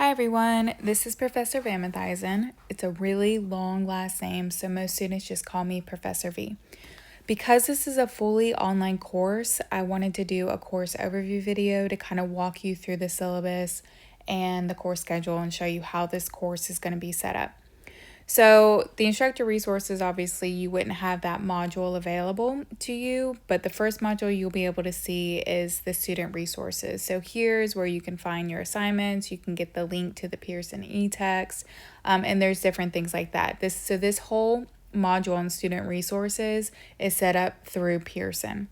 Hi everyone, this is Professor Vamathizen. It's a really long last name, so most students just call me Professor V. Because this is a fully online course, I wanted to do a course overview video to kind of walk you through the syllabus and the course schedule and show you how this course is going to be set up. So the instructor resources, obviously you wouldn't have that module available to you, but the first module you'll be able to see is the student resources. So here's where you can find your assignments, you can get the link to the Pearson e-text, and there's different things like that. This whole module on student resources is set up through Pearson.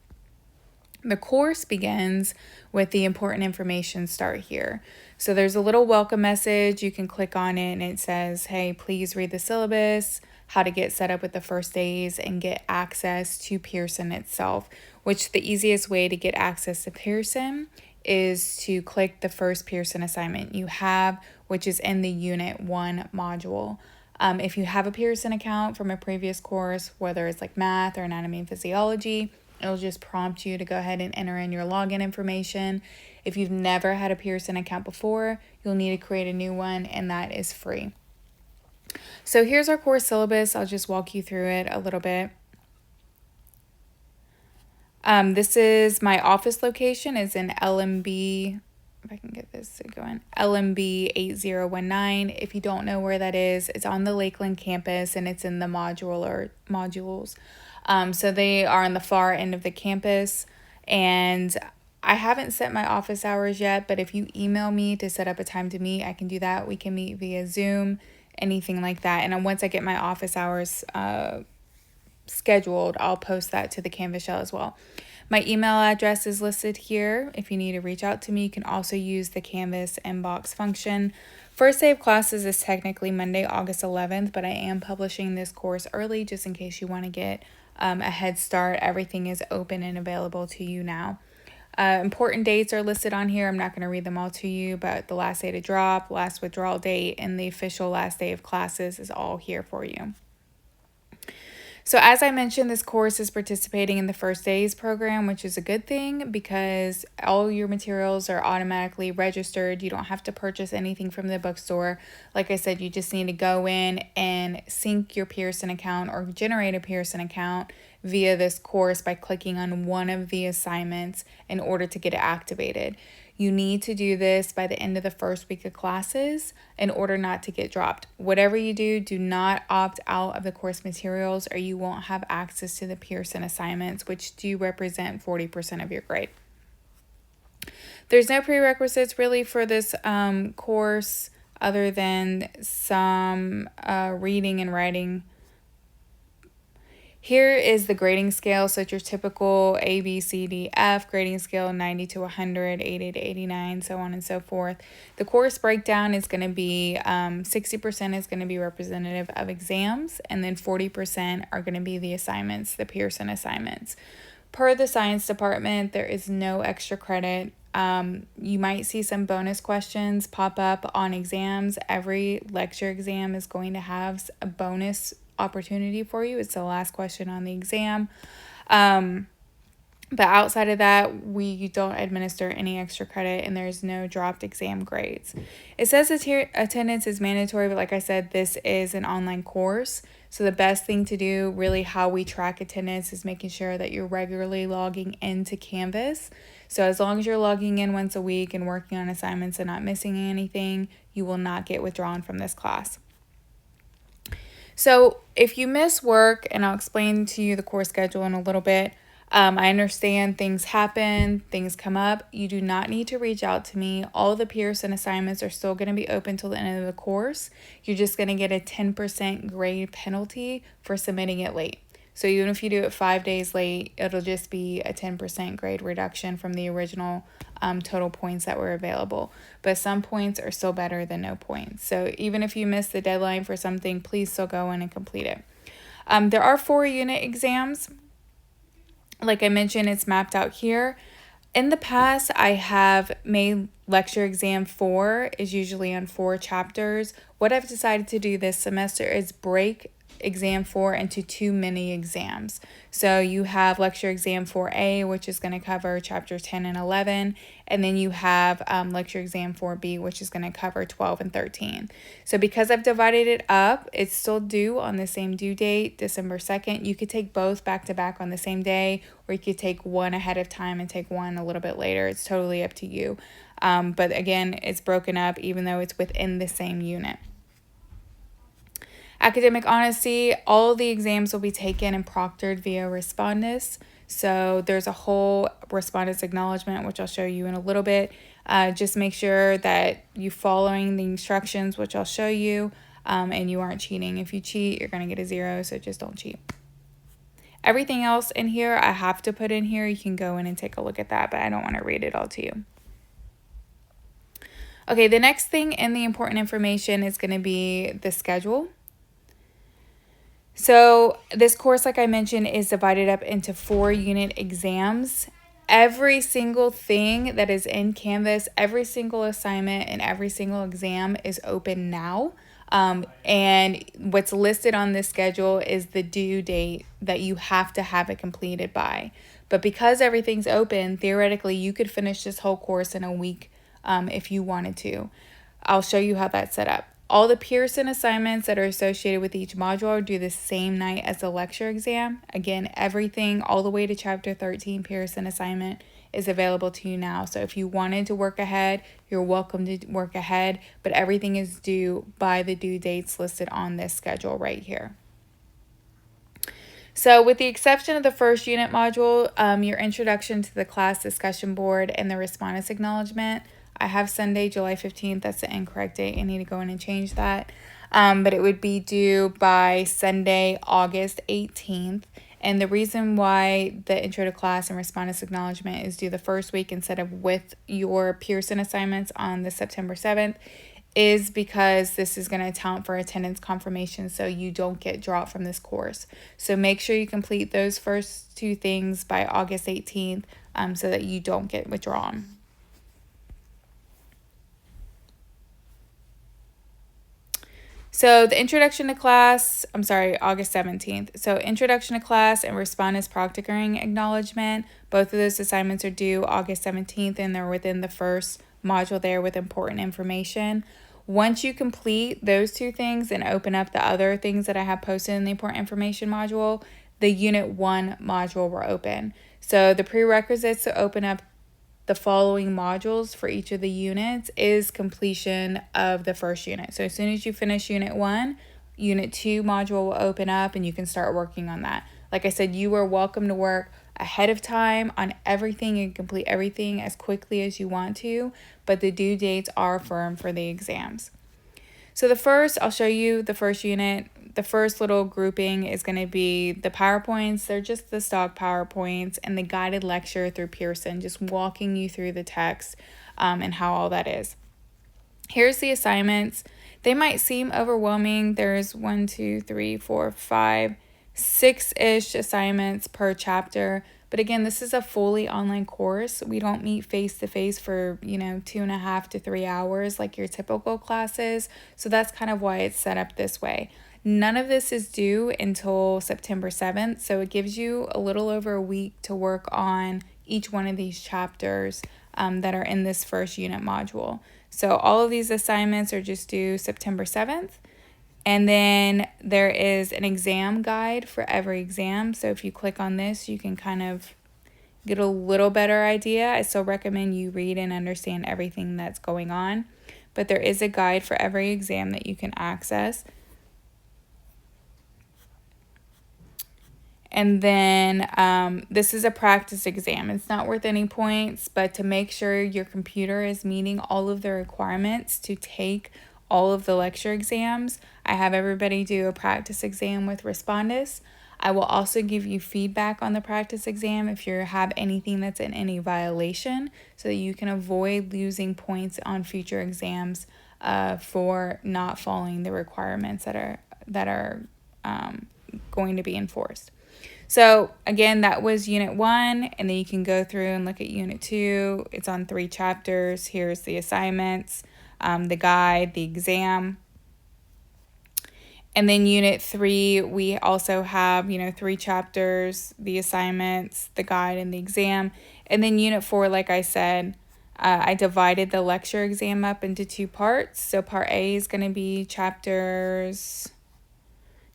The course begins with the important information start here. So there's a little welcome message. You can click on it and it says, hey, please read the syllabus, how to get set up with the first days and get access to Pearson itself, which the easiest way to get access to Pearson is to click the first Pearson assignment you have, which is in the Unit 1 module. If you have a Pearson account from a previous course, whether it's like math or anatomy and physiology, it'll just prompt you to go ahead and enter in your login information. If you've never had a Pearson account before, you'll need to create a new one, and that is free. So here's our course syllabus. I'll just walk you through it a little bit. This is my office location. It's in LMB, if I can get this to go in, LMB 8019. If you don't know where that is, it's on the Lakeland campus and it's in the modules. So they are on the far end of the campus, and I haven't set my office hours yet, but if you email me to set up a time to meet, I can do that. We can meet via Zoom, anything like that. And then once I get my office hours scheduled, I'll post that to the Canvas shell as well. My email address is listed here. If you need to reach out to me, you can also use the Canvas inbox function. First day of classes is technically Monday, August 11th, but I am publishing this course early just in case you want to get a head start. Everything is open and available to you now. Important dates are listed on here. I'm not going to read them all to you, but the last day to drop, last withdrawal date, and the official last day of classes is all here for you. So as I mentioned, this course is participating in the First Days program, which is a good thing because all your materials are automatically registered. You don't have to purchase anything from the bookstore. Like I said, you just need to go in and sync your Pearson account or generate a Pearson account via this course by clicking on one of the assignments in order to get it activated. You need to do this by the end of the first week of classes in order not to get dropped. Whatever you do, do not opt out of the course materials or you won't have access to the Pearson assignments, which do represent 40% of your grade. There's no prerequisites really for this course other than some reading and writing. Here is the grading scale, so it's your typical A, B, C, D, F grading scale, 90 to 100, 80 to 89, so on and so forth. The course breakdown is going to be 60% is going to be representative of exams, and then 40% are going to be the assignments, the Pearson assignments. Per the science department, there is no extra credit. You might see some bonus questions pop up on exams. Every lecture exam is going to have a bonus opportunity for you. It's the last question on the exam. But outside of that, we don't administer any extra credit and there's no dropped exam grades. It says attendance is mandatory, but like I said, this is an online course. So the best thing to do, really how we track attendance, is making sure that you're regularly logging into Canvas. So as long as you're logging in once a week and working on assignments and not missing anything, you will not get withdrawn from this class. So if you miss work, and I'll explain to you the course schedule in a little bit, I understand things happen, things come up. You do not need to reach out to me. All the Pearson assignments are still going to be open till the end of the course. You're just going to get a 10% grade penalty for submitting it late. So even if you do it 5 days late, it'll just be a 10% grade reduction from the original total points that were available. But some points are still better than no points. So even if you miss the deadline for something, please still go in and complete it. There are 4 unit exams. Like I mentioned, it's mapped out here. In the past, I have made lecture exam 4 is usually on 4 chapters. What I've decided to do this semester is break exam 4 into 2 mini exams. So you have lecture exam 4A, which is going to cover chapter 10 and 11, and then you have lecture exam 4B, which is going to cover 12 and 13. So because I've divided it up, it's still due on the same due date, December 2nd. You could take both back to back on the same day, or you could take one ahead of time and take one a little bit later. It's totally up to you. But again, it's broken up even though it's within the same unit. Academic honesty, all of the exams will be taken and proctored via Respondus. So there's a whole Respondus acknowledgement, which I'll show you in a little bit. Just make sure that you're following the instructions, which I'll show you, and you aren't cheating. If you cheat, you're going to get a 0, so just don't cheat. Everything else in here, I have to put in here. You can go in and take a look at that, but I don't want to read it all to you. Okay, the next thing in the important information is going to be the schedule. So this course, like I mentioned, is divided up into 4 unit exams. Every single thing that is in Canvas, every single assignment and every single exam is open now. And what's listed on this schedule is the due date that you have to have it completed by. But because everything's open, theoretically, you could finish this whole course in a week if you wanted to. I'll show you how that's set up. All the Pearson assignments that are associated with each module are due the same night as the lecture exam. Again, everything all the way to chapter 13 Pearson assignment is available to you now. So if you wanted to work ahead, you're welcome to work ahead, but everything is due by the due dates listed on this schedule right here. So with the exception of the first unit module, your introduction to the class discussion board and the Respondus acknowledgement, I have Sunday, July 15th. That's the incorrect date. I need to go in and change that. But it would be due by Sunday, August 18th. And the reason why the intro to class and Respondus acknowledgement is due the first week instead of with your Pearson assignments on the September 7th is because this is going to account for attendance confirmation so you don't get dropped from this course. So make sure you complete those first 2 things by August 18th so that you don't get withdrawn. So the introduction to class, August 17th. So introduction to class and Respondus proctoring acknowledgement, both of those assignments are due August 17th and they're within the first module there with important information. Once you complete those 2 things and open up the other things that I have posted in the important information module, the Unit 1 module will open. So the prerequisites to open up the following modules for each of the units is completion of the first unit. So as soon as you finish Unit 1, Unit 2 module will open up and you can start working on that. Like I said, you are welcome to work ahead of time on everything and complete everything as quickly as you want to, but the due dates are firm for the exams. So I'll show you the first unit. The first little grouping is going to be the PowerPoints. They're just the stock PowerPoints and the guided lecture through Pearson, just walking you through the text and how all that is. Here's the assignments. They might seem overwhelming. There's 6-ish assignments per chapter. But again, this is a fully online course. We don't meet face-to-face for, 2.5 to 3 hours like your typical classes. So that's kind of why it's set up this way. None of this is due until September 7th. So it gives you a little over a week to work on each one of these chapters that are in this first unit module. So all of these assignments are just due September 7th. And then there is an exam guide for every exam. So if you click on this, you can kind of get a little better idea. I still recommend you read and understand everything that's going on. But there is a guide for every exam that you can access. And then this is a practice exam. It's not worth any points, but to make sure your computer is meeting all of the requirements to take all of the lecture exams, I have everybody do a practice exam with Respondus. I will also give you feedback on the practice exam if you have anything that's in any violation so that you can avoid losing points on future exams for not following the requirements that are going to be enforced. So again, that was Unit 1, and then you can go through and look at Unit 2. It's on 3 chapters. Here's the assignments, the guide, the exam. And then Unit 3, we also have, 3 chapters, the assignments, the guide, and the exam. And then Unit 4, like I said, I divided the lecture exam up into 2 parts. So Part A is going to be chapters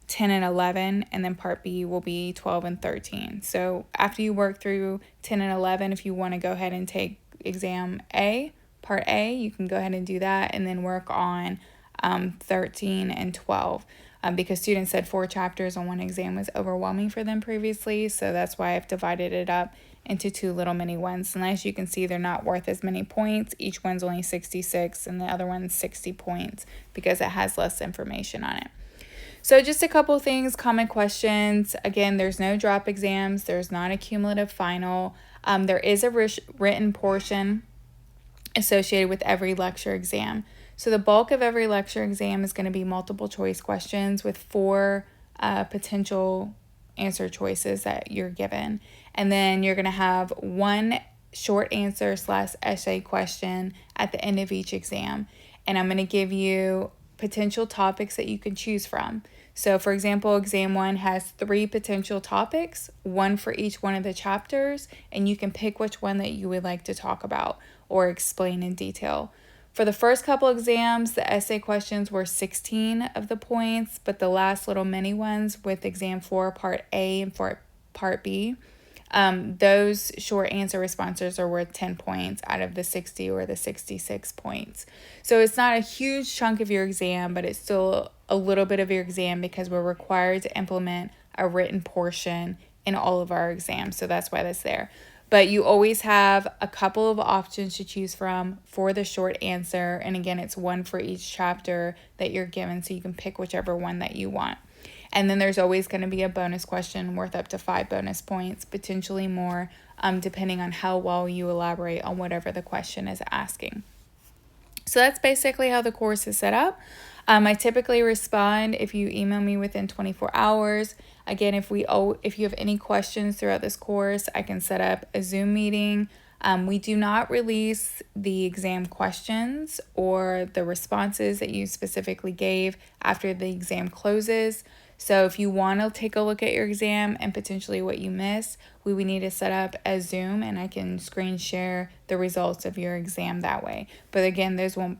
10 and 11, and then Part B will be 12 and 13. So after you work through 10 and 11, if you want to go ahead and take exam A, Part A, you can go ahead and do that, and then work on 13 and 12. Because students said 4 chapters on one exam was overwhelming for them previously, so that's why I've divided it up into 2 little mini ones. And as you can see, they're not worth as many points. Each one's only 66 and the other one's 60 points because it has less information on it. So just a couple things, common questions. Again, there's no drop exams. There's not a cumulative final. There is a written portion associated with every lecture exam. So the bulk of every lecture exam is going to be multiple choice questions with 4 potential answer choices that you're given. And then you're going to have 1 short answer / essay question at the end of each exam. And I'm going to give you potential topics that you can choose from. So for example, exam 1 has 3 potential topics, 1 for each one of the chapters, and you can pick which one that you would like to talk about or explain in detail. For the first couple exams, the essay questions were 16 of the points, but the last little mini ones with exam 4, Part A and for Part B, those short answer responses are worth 10 points out of the 60 or the 66 points. So it's not a huge chunk of your exam, but it's still a little bit of your exam because we're required to implement a written portion in all of our exams. So that's why that's there. But you always have a couple of options to choose from for the short answer. And again, it's 1 for each chapter that you're given, so you can pick whichever one that you want. And then there's always going to be a bonus question worth up to 5 bonus points, potentially more, depending on how well you elaborate on whatever the question is asking. So that's basically how the course is set up. I typically respond if you email me within 24 hours. Again, if you have any questions throughout this course, I can set up a Zoom meeting. We do not release the exam questions or the responses that you specifically gave after the exam closes. So if you want to take a look at your exam and potentially what you missed, we would need to set up a Zoom and I can screen share the results of your exam that way. But again, those won't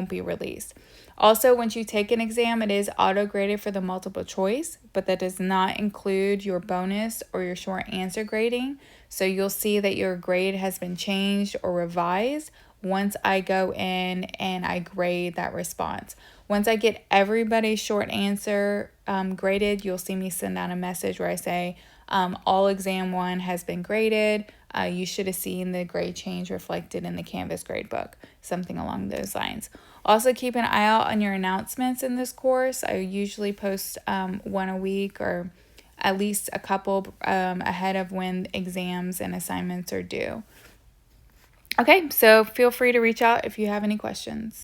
be released. Also, once you take an exam, it is auto-graded for the multiple choice, but that does not include your bonus or your short answer grading. So you'll see that your grade has been changed or revised once I go in and I grade that response. Once I get everybody's short answer graded, you'll see me send out a message where I say, all exam 1 has been graded. You should have seen the grade change reflected in the Canvas gradebook, something along those lines. Also, keep an eye out on your announcements in this course. I usually post 1 a week or at least a couple ahead of when exams and assignments are due. Okay, so feel free to reach out if you have any questions.